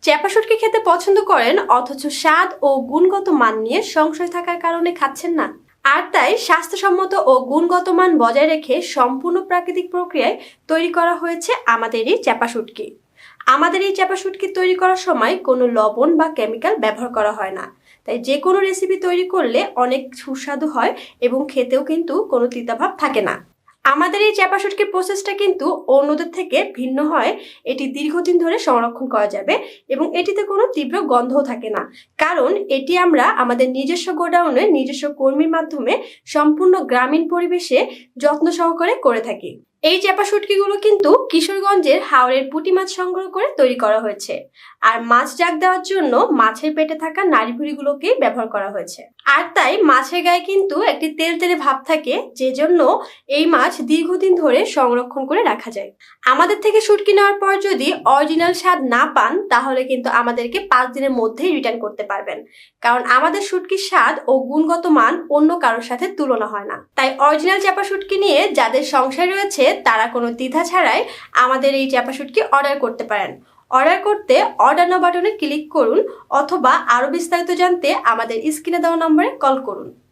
চ্যাপা শুটকি খেতে পছন্দ করেন অথচ স্বাদ ও গুণগত মান নিয়ে সংশয় থাকার কারণে খাচ্ছেন না। আর তাই স্বাস্থ্যসম্মত ও গুণগত মান বজায় রেখে সম্পূর্ণ প্রাকৃতিক প্রক্রিয়ায় তৈরি করা হয়েছে আমাদের এই চ্যাপা শুটকি। আমাদের এই চ্যাপা শুটকি তৈরি করার সময় কোনো লবণ বা কেমিক্যাল ব্যবহার করা হয় না। তাই যে কোনো রেসিপি তৈরি করলে অনেক সুস্বাদু হয় এবং খেতেও কিন্তু কোনো তিতাভাব থাকে না। আমাদের এই চ্যাপা শুটকির প্রসেসটা কিন্তু অন্যদের থেকে ভিন্ন হয়। এটি দীর্ঘদিন ধরে সংরক্ষণ করা যাবে এবং এটিতে কোনো তীব্র গন্ধও থাকে না, কারণ এটি আমরা আমাদের নিজস্ব গোডাউনে নিজস্ব কর্মীর মাধ্যমে সম্পূর্ণ গ্রামীণ পরিবেশে যত্ন সহকারে করে থাকি। এই চ্যাপা শুটকিগুলো কিন্তু কিশোরগঞ্জের হাওরের পুঁটি মাছ সংগ্রহ করে তৈরি করা হয়েছে। আর মাছ জাগ দেওয়ার জন্য মাছের পেটে থাকা নাড়িভুড়িগুলোকেই ব্যবহার করা হয়েছে। আর তাই মাছের গায়ে কিন্তু একটি তেল তেলে ভাব থাকে, যে জন্য এই মাছ দীর্ঘদিন ধরে সংরক্ষণ করে রাখা যায়। আমাদের থেকে শুটকি নেওয়ার পর যদি অরিজিনাল স্বাদ না পান, তাহলে কিন্তু আমাদেরকে 5 দিনের মধ্যেই রিটার্ন করতে পারবেন, কারণ আমাদের শুটকির স্বাদ ও গুণগত মান অন্য কারোর সাথে তুলনা হয় না। তাই অরিজিনাল চ্যাপা শুটকি নিয়ে যাদের সংশয় রয়েছে, তারা কোনো দ্বিধা ছাড়াই আমাদের এই চ্যাপা শুটকি অর্ডার করতে পারেন। অর্ডার করতে অর্ডার নাও বাটনে ক্লিক করুন, অথবা আরো বিস্তারিত জানতে আমাদের স্ক্রিনে দেওয়া নম্বরে কল করুন।